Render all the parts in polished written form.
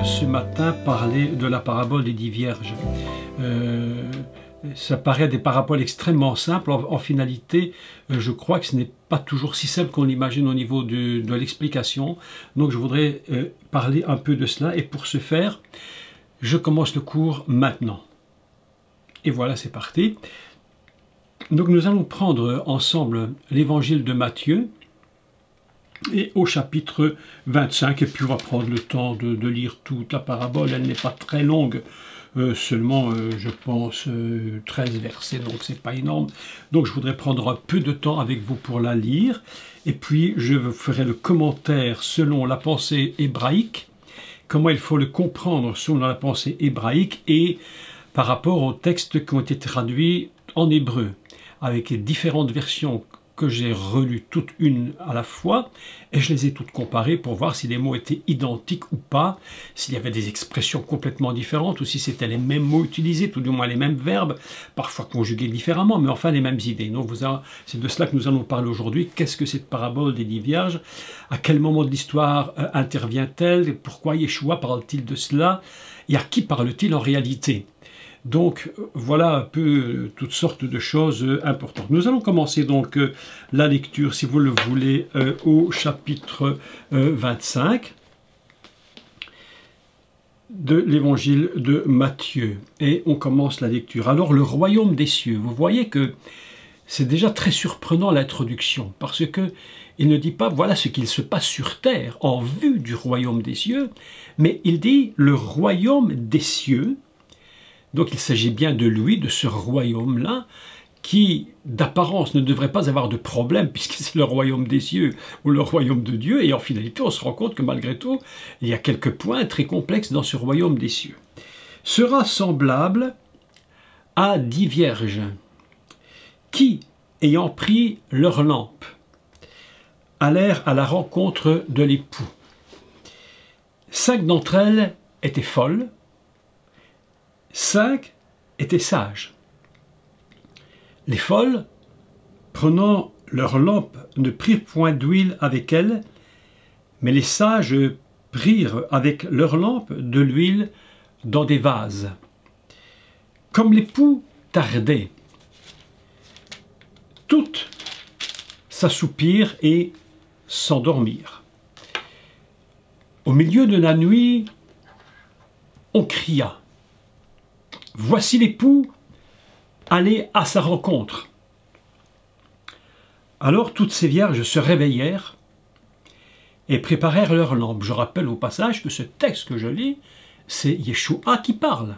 ce matin parler de la parabole des 10 vierges. Ça paraît des paraboles extrêmement simples. En finalité, je crois que ce n'est pas toujours si simple qu'on l'imagine au niveau de l'explication. Donc je voudrais parler un peu de cela. Et pour ce faire, je commence le cours maintenant. Et voilà, c'est parti. Donc nous allons prendre ensemble l'évangile de Matthieu et au chapitre 25. Et puis on va prendre le temps de lire toute la parabole. Elle n'est pas très longue. Seulement, je pense, 13 versets, donc c'est pas énorme. Donc je voudrais prendre un peu de temps avec vous pour la lire, et puis je vous ferai le commentaire selon la pensée hébraïque, comment il faut le comprendre selon la pensée hébraïque, et par rapport aux textes qui ont été traduits en hébreu, avec les différentes versions que j'ai relues toutes une à la fois, et je les ai toutes comparées pour voir si les mots étaient identiques ou pas, s'il y avait des expressions complètement différentes, ou si c'était les mêmes mots utilisés, tout du moins les mêmes verbes, parfois conjugués différemment, mais enfin les mêmes idées. Donc c'est de cela que nous allons parler aujourd'hui. Qu'est-ce que cette parabole des 10 vierges? À quel moment de l'histoire intervient-elle? Pourquoi Yeshua parle-t-il de cela? Et à qui parle-t-il en réalité? Donc voilà un peu toutes sortes de choses importantes. Nous allons commencer donc la lecture, si vous le voulez, au chapitre 25 de l'évangile de Matthieu. Et on commence la lecture. Alors le royaume des cieux, vous voyez que c'est déjà très surprenant l'introduction, parce que il ne dit pas voilà ce qu'il se passe sur terre en vue du royaume des cieux, mais il dit le royaume des cieux. Donc il s'agit bien de lui, de ce royaume-là, qui d'apparence ne devrait pas avoir de problème, puisque c'est le royaume des cieux ou le royaume de Dieu, et en finalité on se rend compte que malgré tout, il y a quelques points très complexes dans ce royaume des cieux. Sera semblable à 10 vierges, qui, ayant pris leur lampe, allèrent à la rencontre de l'époux. 5 d'entre elles étaient folles, 5 étaient sages. Les folles, prenant leur lampe, ne prirent point d'huile avec elles, mais les sages prirent avec leur lampe de l'huile dans des vases. Comme l'époux tardait, toutes s'assoupirent et s'endormirent. Au milieu de la nuit, on cria. Voici l'époux, allez à sa rencontre. Alors toutes ces vierges se réveillèrent et préparèrent leurs lampes. Je rappelle au passage que ce texte que je lis, c'est Yeshua qui parle.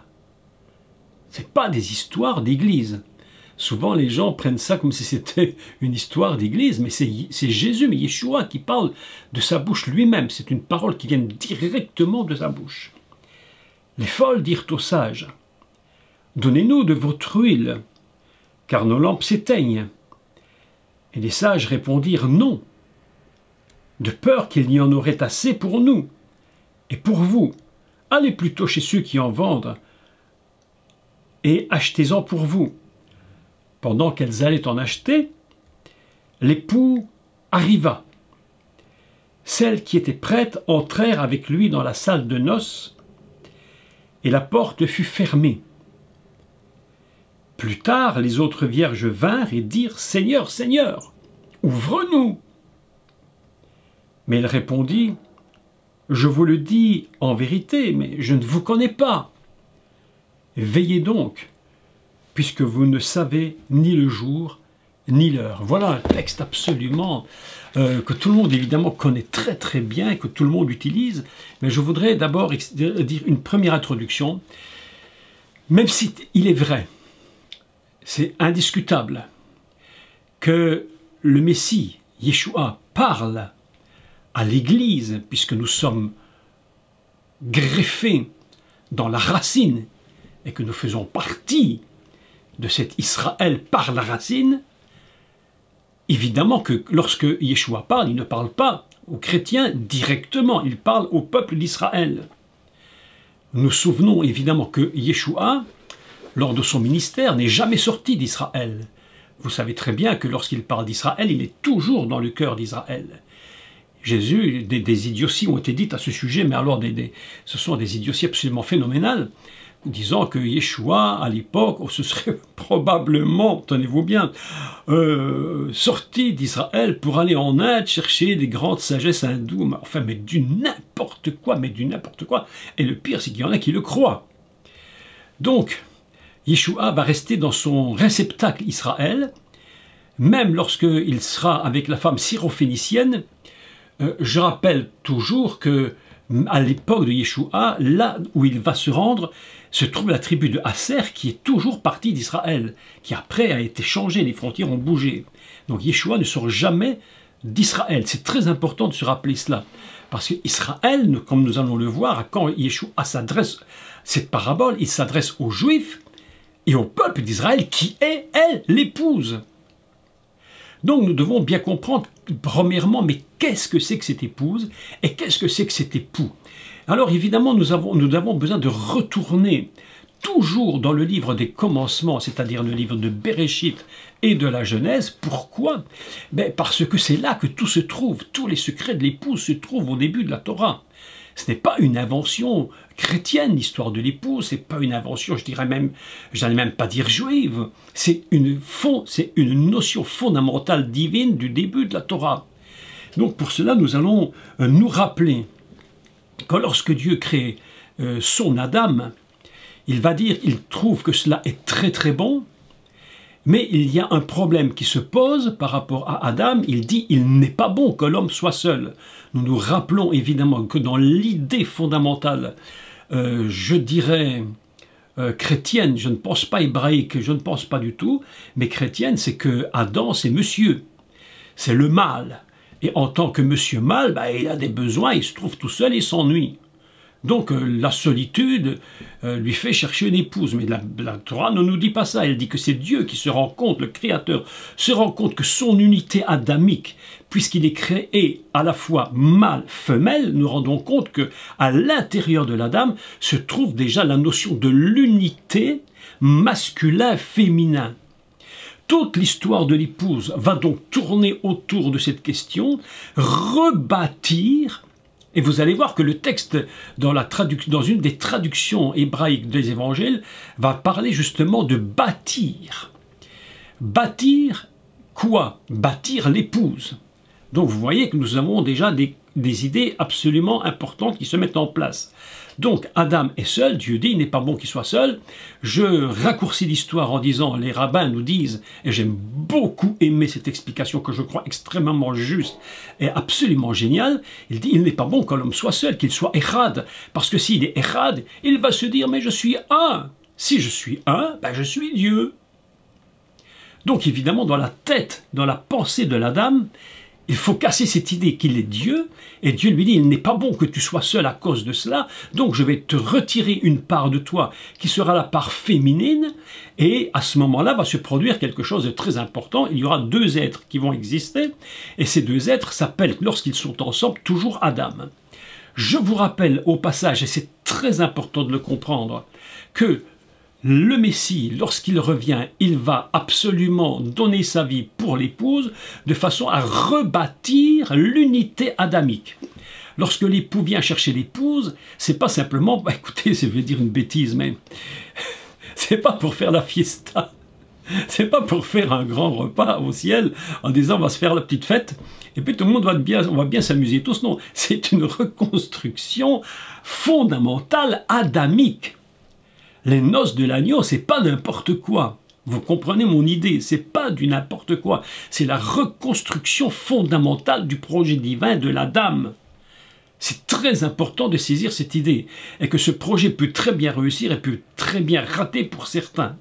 Ce n'est pas des histoires d'église. Souvent les gens prennent ça comme si c'était une histoire d'église, mais c'est Jésus, mais Yeshua qui parle de sa bouche lui-même. C'est une parole qui vient directement de sa bouche. Les folles dirent aux sages, donnez-nous de votre huile, car nos lampes s'éteignent. Et les sages répondirent non, de peur qu'il n'y en aurait assez pour nous et pour vous. Allez plutôt chez ceux qui en vendent et achetez-en pour vous. Pendant qu'elles allaient en acheter, l'époux arriva. Celles qui étaient prêtes entrèrent avec lui dans la salle de noces et la porte fut fermée. Plus tard, les autres vierges vinrent et dirent « Seigneur, Seigneur, ouvre-nous » Mais il répondit « Je vous le dis en vérité, mais je ne vous connais pas. Veillez donc, puisque vous ne savez ni le jour ni l'heure. » Voilà un texte absolument que tout le monde évidemment connaît très très bien, que tout le monde utilise, mais je voudrais d'abord dire une première introduction, même si il est vrai, c'est indiscutable que le Messie, Yeshua, parle à l'Église, puisque nous sommes greffés dans la racine et que nous faisons partie de cet Israël par la racine. Évidemment que lorsque Yeshua parle, il ne parle pas aux chrétiens directement, il parle au peuple d'Israël. Nous souvenons évidemment que Yeshua, lors de son ministère, n'est jamais sorti d'Israël. Vous savez très bien que lorsqu'il parle d'Israël, il est toujours dans le cœur d'Israël. Jésus, des idioties ont été dites à ce sujet, mais alors ce sont des idioties absolument phénoménales, disant que Yeshua, à l'époque, ce serait probablement, tenez-vous bien, sorti d'Israël pour aller en Inde chercher des grandes sagesses hindoues, enfin, mais du n'importe quoi, et le pire, c'est qu'il y en a qui le croient. Donc, Yeshua va rester dans son réceptacle Israël, même lorsqu'il sera avec la femme syrophénicienne. Je rappelle toujours que à l'époque de Yeshua, là où il va se rendre, se trouve la tribu de Asser qui est toujours partie d'Israël, qui après a été changée, les frontières ont bougé. Donc Yeshua ne sort jamais d'Israël. C'est très important de se rappeler cela. Parce qu'Israël, comme nous allons le voir, quand Yeshua s'adresse, cette parabole, il s'adresse aux Juifs et au peuple d'Israël qui est, elle, l'épouse. Donc nous devons bien comprendre, premièrement, mais qu'est-ce que c'est que cette épouse et qu'est-ce que c'est que cet époux? Alors évidemment, nous avons besoin de retourner toujours dans le livre des commencements, c'est-à-dire le livre de Bereshit et de la Genèse. Pourquoi? Parce que c'est là que tout se trouve, tous les secrets de l'épouse se trouvent au début de la Torah. Ce n'est pas une invention chrétienne, l'histoire de l'épouse, c'est pas une invention, j'allais même pas dire juive, c'est une notion fondamentale divine du début de la Torah. Donc pour cela, nous allons nous rappeler que lorsque Dieu crée son Adam, il va dire, il trouve que cela est très très bon, mais il y a un problème qui se pose par rapport à Adam. Il dit, il n'est pas bon que l'homme soit seul. Nous nous rappelons évidemment que dans l'idée fondamentale, je dirais chrétienne, je ne pense pas hébraïque, je ne pense pas du tout, mais chrétienne, c'est que Adam, c'est monsieur, c'est le mâle. Et en tant que monsieur mâle, il a des besoins, il se trouve tout seul et s'ennuie. Donc la solitude lui fait chercher une épouse. Mais la Torah ne nous dit pas ça. Elle dit que c'est Dieu qui se rend compte, le Créateur se rend compte que son unité adamique, puisqu'il est créé à la fois mâle, femelle, nous rendons compte que à l'intérieur de l'Adam se trouve déjà la notion de l'unité masculin-féminin. Toute l'histoire de l'épouse va donc tourner autour de cette question, rebâtir. Et vous allez voir que le texte, dans une des traductions hébraïques des évangiles, va parler justement de bâtir. Bâtir quoi? Bâtir l'épouse. Donc vous voyez que nous avons déjà des idées absolument importantes qui se mettent en place. Donc Adam est seul, Dieu dit, il n'est pas bon qu'il soit seul. Je raccourcis l'histoire en disant, les rabbins nous disent, et j'aime beaucoup aimer cette explication que je crois extrêmement juste et absolument géniale, il dit, il n'est pas bon que l'homme soit seul, qu'il soit Echad, parce que s'il est Echad, il va se dire, mais je suis un. Si je suis un, je suis Dieu. Donc évidemment, dans la tête, dans la pensée de l'Adam, il faut casser cette idée qu'il est Dieu, et Dieu lui dit, il n'est pas bon que tu sois seul à cause de cela, donc je vais te retirer une part de toi qui sera la part féminine, et à ce moment-là va se produire quelque chose de très important. Il y aura deux êtres qui vont exister, et ces deux êtres s'appellent, lorsqu'ils sont ensemble, toujours Adam. Je vous rappelle au passage, et c'est très important de le comprendre, que le Messie, lorsqu'il revient, il va absolument donner sa vie pour l'épouse de façon à rebâtir l'unité adamique. Lorsque l'époux vient chercher l'épouse, c'est pas simplement, écoutez, je vais dire une bêtise, mais c'est pas pour faire la fiesta, c'est pas pour faire un grand repas au ciel en disant on va se faire la petite fête et puis tout le monde on va bien s'amuser tous. Non, c'est une reconstruction fondamentale adamique. Les noces de l'agneau, c'est pas n'importe quoi. Vous comprenez mon idée, c'est pas du n'importe quoi. C'est la reconstruction fondamentale du projet divin de l'Adam. C'est très important de saisir cette idée. Et que ce projet peut très bien réussir et peut très bien rater pour certains.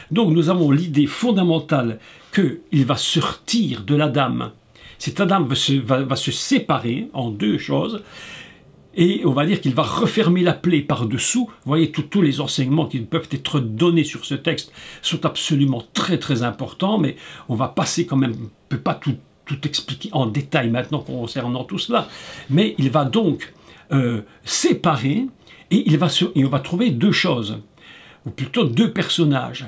Donc nous avons l'idée fondamentale qu'il va sortir de l'Adam. Cet Adam va se séparer en deux choses. Et on va dire qu'il va refermer la plaie par-dessous. Vous voyez, tous les enseignements qui peuvent être donnés sur ce texte sont absolument très très importants, mais on va passer quand même, on ne peut pas tout expliquer en détail maintenant concernant tout cela. Mais il va donc séparer, et on va trouver deux choses, ou plutôt deux personnages.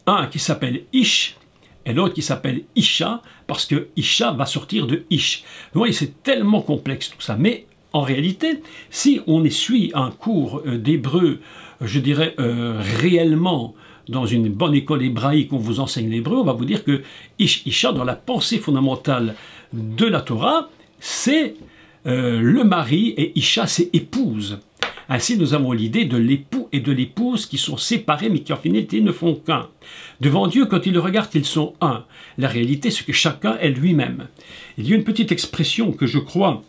Un qui s'appelle Ish, et l'autre qui s'appelle Isha, parce que Isha va sortir de Ish. Vous voyez, c'est tellement complexe tout ça. Mais en réalité, si on suit un cours d'hébreu, je dirais réellement, dans une bonne école hébraïque, on vous enseigne l'hébreu, on va vous dire que Ish, Isha, dans la pensée fondamentale de la Torah, c'est le mari et Isha, c'est épouse. Ainsi, nous avons l'idée de l'époux et de l'épouse qui sont séparés, mais qui en finalité ne font qu'un. Devant Dieu, quand ils le regardent, ils sont un. La réalité, c'est que chacun est lui-même. Il y a une petite expression que je crois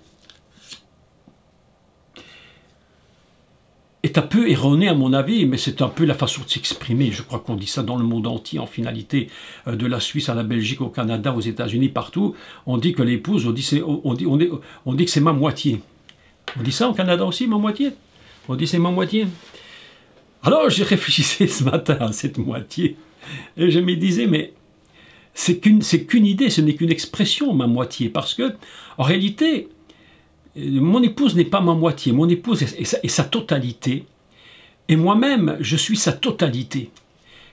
est un peu erronée à mon avis, mais c'est un peu la façon de s'exprimer. Je crois qu'on dit ça dans le monde entier, en finalité, de la Suisse à la Belgique, au Canada, aux États-Unis, partout. On dit que l'épouse, on dit que c'est ma moitié. On dit ça au Canada aussi, ma moitié? On dit c'est ma moitié. Alors j'ai réfléchi ce matin à cette moitié, et je me disais, mais c'est qu'une idée, ce n'est qu'une expression, ma moitié, parce que, en réalité, mon épouse n'est pas ma moitié, mon épouse est sa totalité, et moi-même, je suis sa totalité.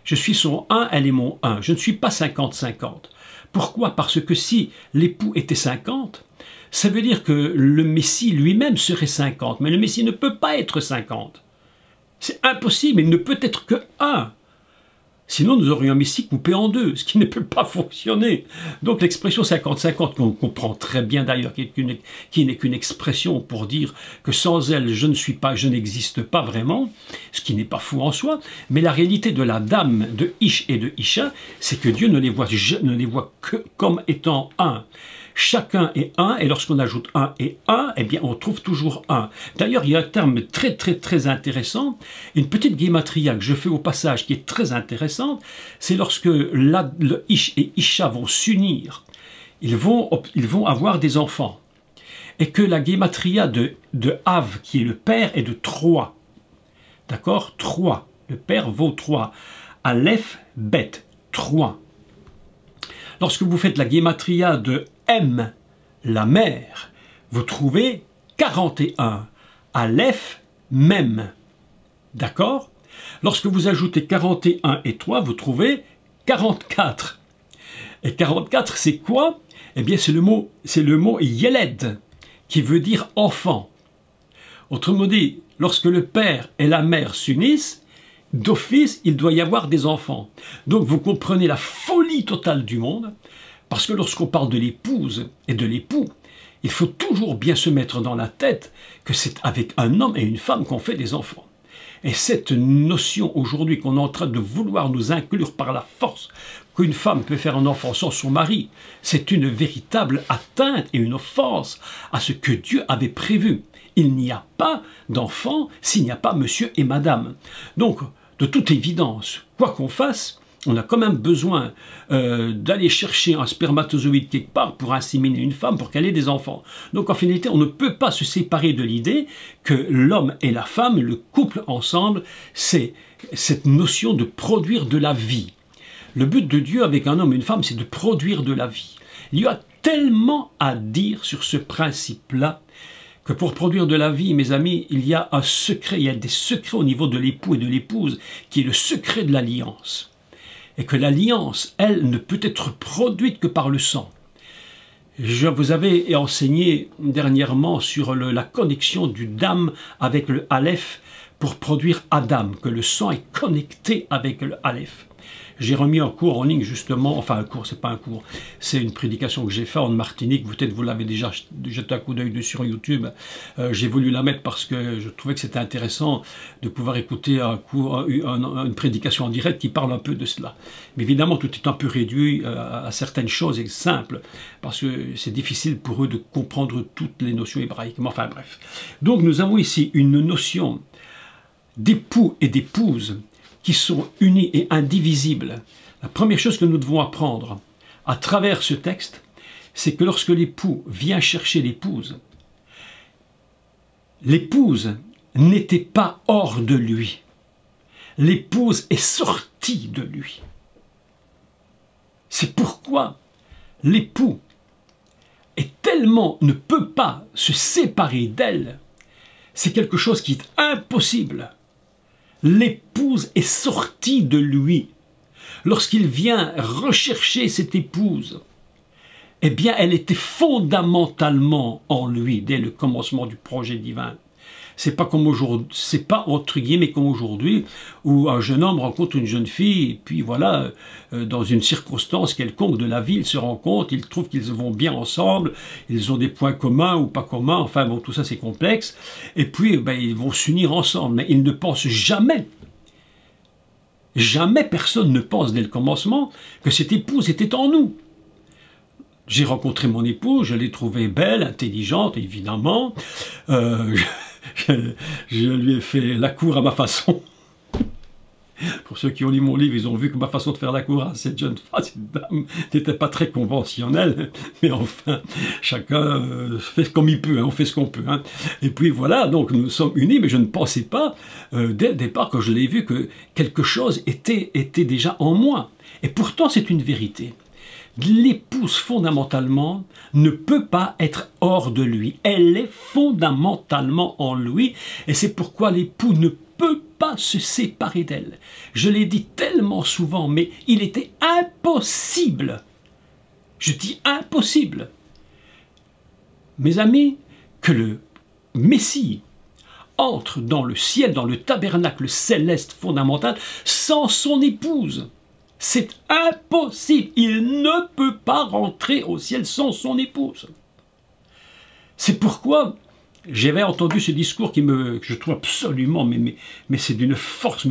Je suis son 1, elle est mon 1. Je ne suis pas 50-50. Pourquoi? Parce que si l'époux était 50, ça veut dire que le Messie lui-même serait 50, mais le Messie ne peut pas être 50. C'est impossible, il ne peut être que 1. Sinon, nous aurions un Messie coupé en deux, ce qui ne peut pas fonctionner. Donc l'expression 50-50, qu'on comprend très bien d'ailleurs, qui n'est qu'une expression pour dire que sans elle, je ne suis pas, je n'existe pas vraiment, ce qui n'est pas fou en soi, mais la réalité de la dame de Ish et de Isha, c'est que Dieu ne les voit que comme étant un. Chacun est un, et lorsqu'on ajoute un et un, eh bien on trouve toujours un. D'ailleurs, il y a un terme très intéressant, une petite guématria que je fais au passage qui est très intéressante, c'est lorsque le Ish et Isha vont s'unir, ils vont avoir des enfants, et que la guématria de Av, qui est le père, est de 3. D'accord? 3. Le père vaut 3. Aleph, Bet, 3. Lorsque vous faites la guématria de M, la mère, vous trouvez 41. Aleph, Mem. D'accord? Lorsque vous ajoutez 41 et 3, vous trouvez 44. Et 44, c'est quoi? Eh bien, c'est le mot Yeled, qui veut dire enfant. Autrement dit, lorsque le père et la mère s'unissent, d'office, il doit y avoir des enfants. Donc vous comprenez la folie totale du monde, parce que lorsqu'on parle de l'épouse et de l'époux, il faut toujours bien se mettre dans la tête que c'est avec un homme et une femme qu'on fait des enfants. Et cette notion aujourd'hui qu'on est en train de vouloir nous inclure par la force, qu'une femme peut faire un enfant sans son mari, c'est une véritable atteinte et une offense à ce que Dieu avait prévu. Il n'y a pas d'enfant s'il n'y a pas monsieur et madame. Donc, de toute évidence, quoi qu'on fasse, on a quand même besoin d'aller chercher un spermatozoïde quelque part pour inséminer une femme pour qu'elle ait des enfants. Donc en finalité, on ne peut pas se séparer de l'idée que l'homme et la femme, le couple ensemble, c'est cette notion de produire de la vie. Le but de Dieu avec un homme et une femme, c'est de produire de la vie. Il y a tellement à dire sur ce principe-là, que pour produire de la vie, mes amis, il y a un secret, il y a des secrets au niveau de l'époux et de l'épouse, qui est le secret de l'alliance. Et que l'alliance, elle, ne peut être produite que par le sang. Je vous avais enseigné dernièrement sur la connexion du dam avec le aleph pour produire Adam, que le sang est connecté avec le aleph. J'ai remis un cours en ligne justement, enfin un cours, c'est pas un cours, c'est une prédication que j'ai faite en Martinique, peut-être vous l'avez déjà jeté un coup d'œil dessus sur YouTube. J'ai voulu la mettre parce que je trouvais que c'était intéressant de pouvoir écouter un cours, une prédication en direct qui parle un peu de cela. Mais évidemment, tout est un peu réduit à certaines choses et simples, parce que c'est difficile pour eux de comprendre toutes les notions hébraïques. Mais enfin bref. Donc nous avons ici une notion d'époux et d'épouse qui sont unis et indivisibles. La première chose que nous devons apprendre à travers ce texte, c'est que lorsque l'époux vient chercher l'épouse n'était pas hors de lui. L'épouse est sortie de lui. C'est pourquoi l'époux ne peut pas se séparer d'elle. C'est quelque chose qui est impossible. L'épouse est sortie de lui. lorsqu'il vient rechercher cette épouse, eh bien, elle était fondamentalement en lui dès le commencement du projet divin. C'est pas comme aujourd'hui, c'est pas entre guillemets comme aujourd'hui où un jeune homme rencontre une jeune fille et puis voilà, dans une circonstance quelconque de la vie, ils se rencontrent, ils trouvent qu'ils vont bien ensemble, ils ont des points communs ou pas communs, enfin bon, tout ça c'est complexe, et puis ben, ils vont s'unir ensemble, mais ils ne pensent jamais, jamais personne ne pense dès le commencement que cette épouse était en nous. J'ai rencontré mon épouse, je l'ai trouvée belle, intelligente, évidemment. Je lui ai fait la cour à ma façon. Pour ceux qui ont lu mon livre, ils ont vu que ma façon de faire la cour à cette jeune femme, cette dame, n'était pas très conventionnelle. Mais enfin, chacun fait comme il peut, hein, on fait ce qu'on peut. Hein. Et puis voilà, donc nous sommes unis, mais je ne pensais pas, dès le départ, quand je l'ai vu, que quelque chose était déjà en moi. Et pourtant, c'est une vérité. L'épouse, fondamentalement, ne peut pas être hors de lui. Elle est fondamentalement en lui, et c'est pourquoi l'époux ne peut pas se séparer d'elle. Je l'ai dit tellement souvent, mais il était impossible, je dis impossible, mes amis, que le Messie entre dans le ciel, dans le tabernacle céleste fondamental, sans son épouse. C'est impossible. Il ne peut pas rentrer au ciel sans son épouse. C'est pourquoi j'avais entendu ce discours que je trouve absolument, mais c'est d'une force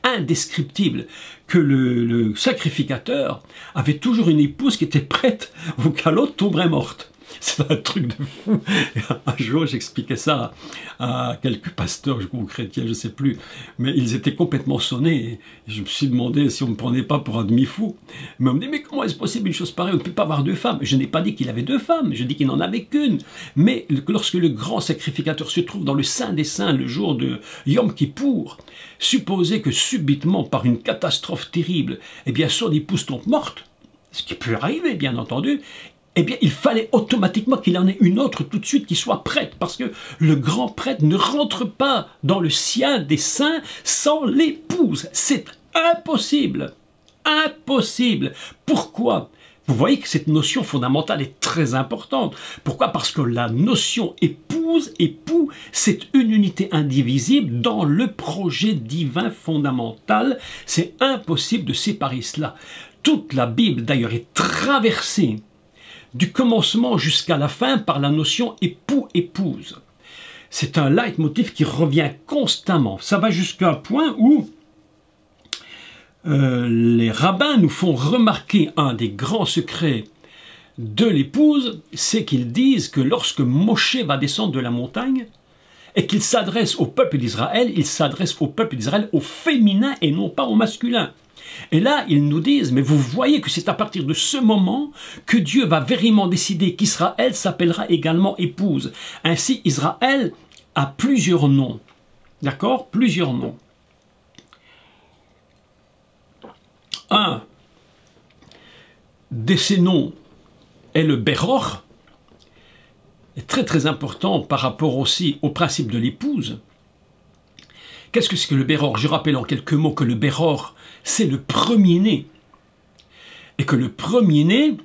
indescriptible, que le sacrificateur avait toujours une épouse qui était prête au cas l'autre tomberait morte. C'est un truc de fou. Un jour, j'expliquais ça à quelques pasteurs ou chrétiens, je ne sais plus, mais ils étaient complètement sonnés. Et je me suis demandé si on ne me prenait pas pour un demi-fou. Mais on me dit, mais comment est-ce possible une chose pareille? On ne peut pas avoir deux femmes. Je n'ai pas dit qu'il avait deux femmes, je dis qu'il n'en avait qu'une. Mais lorsque le grand sacrificateur se trouve dans le Saint des Saints le jour de Yom Kippour, supposez que subitement, par une catastrophe terrible, eh bien, son épouse tombe morte, ce qui peut arriver, bien entendu, eh bien, il fallait automatiquement qu'il en ait une autre tout de suite qui soit prête, parce que le grand prêtre ne rentre pas dans le sien des saints sans l'épouse. C'est impossible. Impossible. Pourquoi? Vous voyez que cette notion fondamentale est très importante. Pourquoi? Parce que la notion épouse, époux, c'est une unité indivisible dans le projet divin fondamental. C'est impossible de séparer cela. Toute la Bible, d'ailleurs, est traversée du commencement jusqu'à la fin par la notion époux-épouse. C'est un leitmotiv qui revient constamment. Ça va jusqu'à un point où les rabbins nous font remarquer un des grands secrets de l'épouse, c'est qu'ils disent que lorsque Moshe va descendre de la montagne et qu'il s'adresse au peuple d'Israël, il s'adresse au peuple d'Israël au féminin et non pas au masculin. Et là, ils nous disent, mais vous voyez que c'est à partir de ce moment que Dieu va véritablement décider qu'Israël s'appellera également épouse. Ainsi, Israël a plusieurs noms. D'accord? Plusieurs noms. Un de ces noms est le Béror, est très très important par rapport aussi au principe de l'épouse. Qu'est-ce que c'est que le Béror? Je rappelle en quelques mots que le Béror, c'est le premier-né. Et que le premier-né,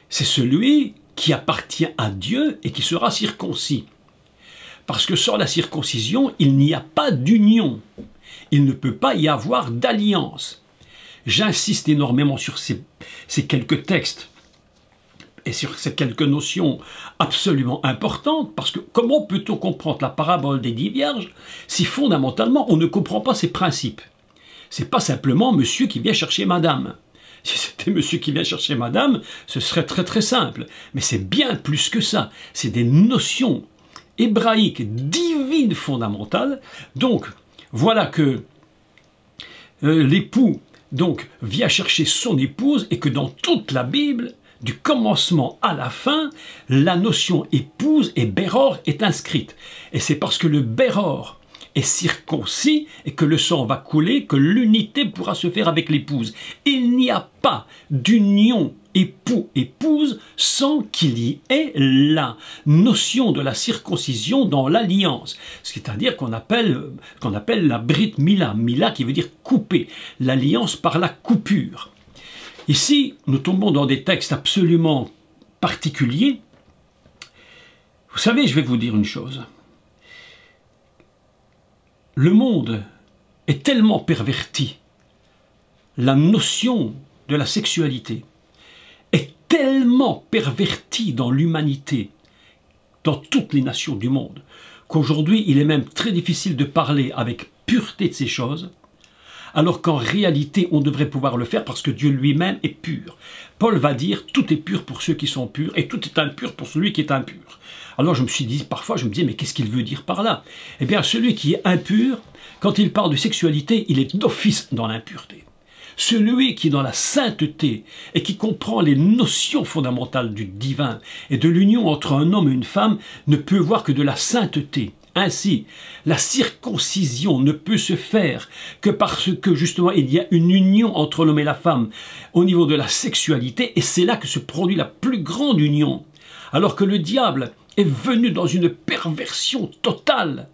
c'est celui qui appartient à Dieu et qui sera circoncis. Parce que sans la circoncision, il n'y a pas d'union. Il ne peut pas y avoir d'alliance. J'insiste énormément sur ces quelques textes et sur ces quelques notions absolument importantes, parce que comment peut-on comprendre la parabole des 10 vierges si fondamentalement on ne comprend pas ces principes? C'est pas simplement monsieur qui vient chercher madame. Si c'était monsieur qui vient chercher madame, ce serait très très simple. Mais c'est bien plus que ça. C'est des notions hébraïques, divines, fondamentales. Donc, voilà que l'époux donc vient chercher son épouse et que dans toute la Bible, du commencement à la fin, la notion épouse et béror est inscrite. Et c'est parce que le béror est circoncis et que le sang va couler, que l'unité pourra se faire avec l'épouse. Il n'y a pas d'union époux-épouse sans qu'il y ait la notion de la circoncision dans l'alliance. C'est-à-dire qu'on appelle la Brit Mila, Mila qui veut dire couper, l'alliance par la coupure. Ici, nous tombons dans des textes absolument particuliers. Vous savez, je vais vous dire une chose. Le monde est tellement perverti, la notion de la sexualité est tellement pervertie dans l'humanité, dans toutes les nations du monde, qu'aujourd'hui il est même très difficile de parler avec pureté de ces choses, alors qu'en réalité on devrait pouvoir le faire parce que Dieu lui-même est pur. Paul va dire « tout est pur pour ceux qui sont purs et tout est impur pour celui qui est impur ». Alors je me suis dit, parfois je me disais, mais qu'est-ce qu'il veut dire par là? Eh bien celui qui est impur, quand il parle de sexualité, il est d'office dans l'impureté. Celui qui est dans la sainteté et qui comprend les notions fondamentales du divin et de l'union entre un homme et une femme ne peut voir que de la sainteté. Ainsi, la circoncision ne peut se faire que parce que justement il y a une union entre l'homme et la femme au niveau de la sexualité et c'est là que se produit la plus grande union. Alors que le diable est venu dans une perversion totale,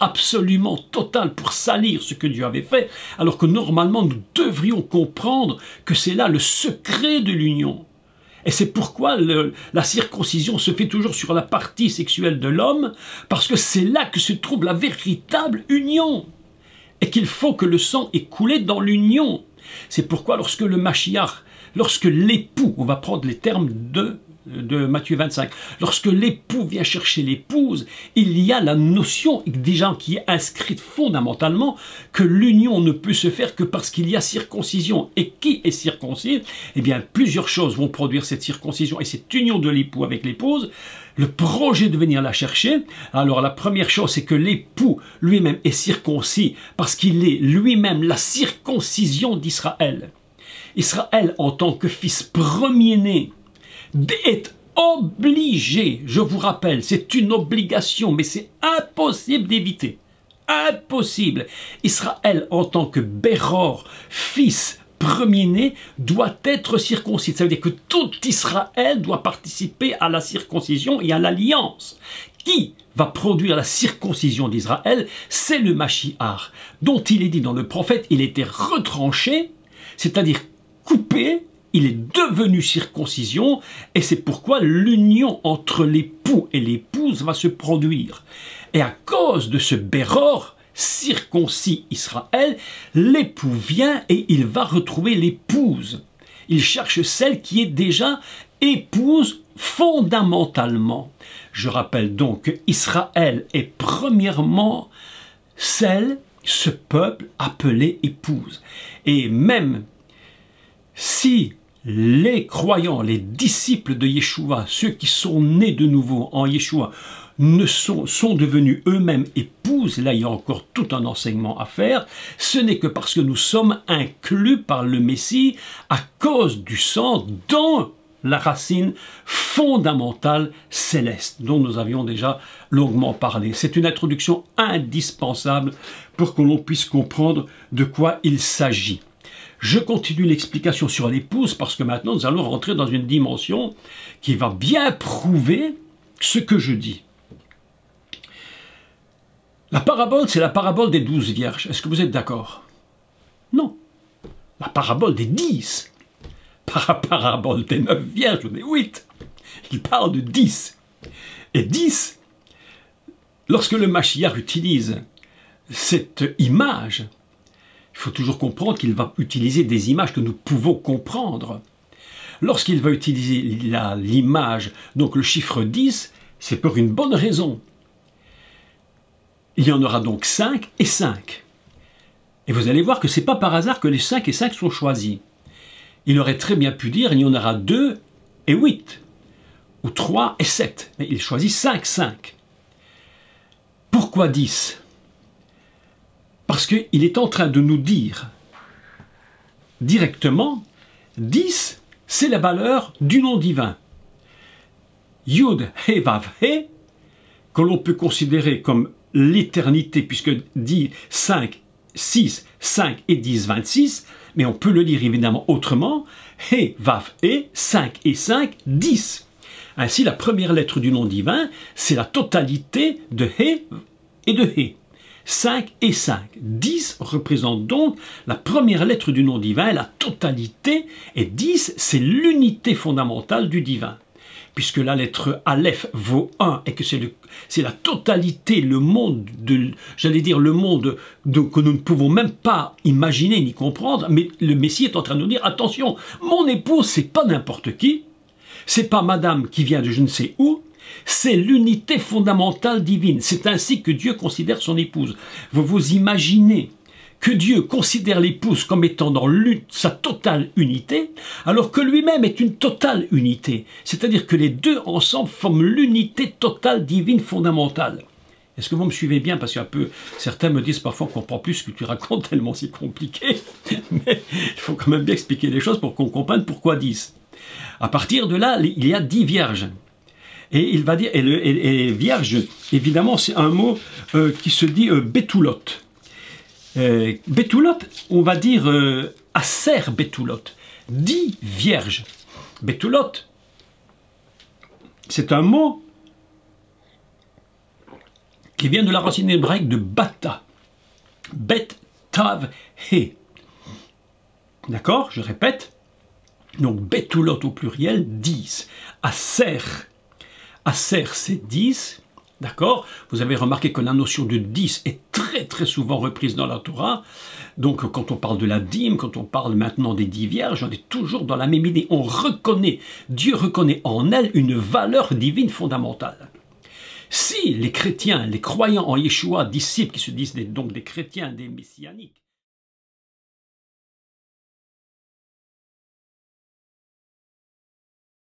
absolument totale, pour salir ce que Dieu avait fait, alors que normalement nous devrions comprendre que c'est là le secret de l'union. Et c'est pourquoi la circoncision se fait toujours sur la partie sexuelle de l'homme, parce que c'est là que se trouve la véritable union, et qu'il faut que le sang ait coulé dans l'union. C'est pourquoi lorsque le Mashiach, lorsque l'époux, on va prendre les termes de Matthieu 25, lorsque l'époux vient chercher l'épouse, il y a la notion déjà qui est inscrite fondamentalement que l'union ne peut se faire que parce qu'il y a circoncision. Et qui est circoncis? Eh bien, plusieurs choses vont produire cette circoncision et cette union de l'époux avec l'épouse. Le projet de venir la chercher. Alors la première chose, c'est que l'époux lui-même est circoncis parce qu'il est lui-même la circoncision d'Israël. Israël, en tant que fils premier-né, est obligé, je vous rappelle, c'est une obligation, mais c'est impossible d'éviter. Impossible. Israël, en tant que Béror, fils premier-né, doit être circoncis. Ça veut dire que tout Israël doit participer à la circoncision et à l'alliance. Qui va produire la circoncision d'Israël? C'est le Mashiach, dont il est dit dans le prophète, il était retranché, c'est-à-dire coupé. Il est devenu circoncision et c'est pourquoi l'union entre l'époux et l'épouse va se produire. Et à cause de ce Béror, circoncis Israël, l'époux vient et il va retrouver l'épouse. Il cherche celle qui est déjà épouse fondamentalement. Je rappelle donc qu'Israël est premièrement ce peuple appelé épouse. Et même si les croyants, les disciples de Yeshua, ceux qui sont nés de nouveau en Yeshua, sont devenus eux-mêmes épouses, là il y a encore tout un enseignement à faire, ce n'est que parce que nous sommes inclus par le Messie à cause du sang dans la racine fondamentale céleste, dont nous avions déjà longuement parlé. C'est une introduction indispensable pour que l'on puisse comprendre de quoi il s'agit. Je continue l'explication sur l'épouse parce que maintenant nous allons rentrer dans une dimension qui va bien prouver ce que je dis. La parabole, c'est la parabole des 12 vierges. Est-ce que vous êtes d'accord? Non. La parabole des 10. Pas la parabole des 9 vierges ou des 8. Il parle de 10. Et 10, lorsque le Mashiach utilise cette image, il faut toujours comprendre qu'il va utiliser des images que nous pouvons comprendre. Lorsqu'il va utiliser l'image, donc le chiffre 10, c'est pour une bonne raison. Il y en aura donc 5 et 5. Et vous allez voir que ce n'est pas par hasard que les 5 et 5 sont choisis. Il aurait très bien pu dire il y en aura 2 et 8, ou 3 et 7. Mais il choisit 5, 5. Pourquoi 10 ? Parce qu'il est en train de nous dire directement, 10, c'est la valeur du nom divin. Yud, He, Vav, He, que l'on peut considérer comme l'éternité, puisque 10, 5, 6, 5 et 10, 26, mais on peut le lire évidemment autrement, He, Vav, E, 5 et 5, 10. Ainsi, la première lettre du nom divin, c'est la totalité de He et de He. 5 et 5. 10 représente donc la première lettre du nom divin, la totalité, et 10, c'est l'unité fondamentale du divin. Puisque la lettre Aleph vaut 1 et que c'est la totalité, le monde, j'allais dire le monde que nous ne pouvons même pas imaginer ni comprendre, mais le Messie est en train de nous dire, attention, mon épouse, c'est pas n'importe qui, c'est pas madame qui vient de je ne sais où, c'est l'unité fondamentale divine. C'est ainsi que Dieu considère son épouse. Vous vous imaginez que Dieu considère l'épouse comme étant dans sa totale unité, alors que lui-même est une totale unité. C'est-à-dire que les deux ensemble forment l'unité totale divine fondamentale. Est-ce que vous me suivez bien? Parce que certains me disent parfois qu'on comprend plus ce que tu racontes tellement c'est compliqué. Mais il faut quand même bien expliquer les choses pour qu'on comprenne pourquoi 10. À partir de là, il y a 10 vierges. Et il va dire, et vierge, évidemment, c'est un mot qui se dit Bétoulot. Bétoulot, on va dire Aser Bétoulot, 10 vierges. Bétoulot, c'est un mot qui vient de la racine hébraïque de bata. Bet, tav, he. D'accord? Je répète. Donc, Bétoulot au pluriel, 10. Aser. Aser, c'est 10, d'accord? Vous avez remarqué que la notion de 10 est très très souvent reprise dans la Torah. Donc quand on parle de la dîme, quand on parle maintenant des 10 vierges, on est toujours dans la même idée. On reconnaît, Dieu reconnaît en elle une valeur divine fondamentale. Si les chrétiens, les croyants en Yeshua, disciples qui se disent donc des chrétiens, des messianiques,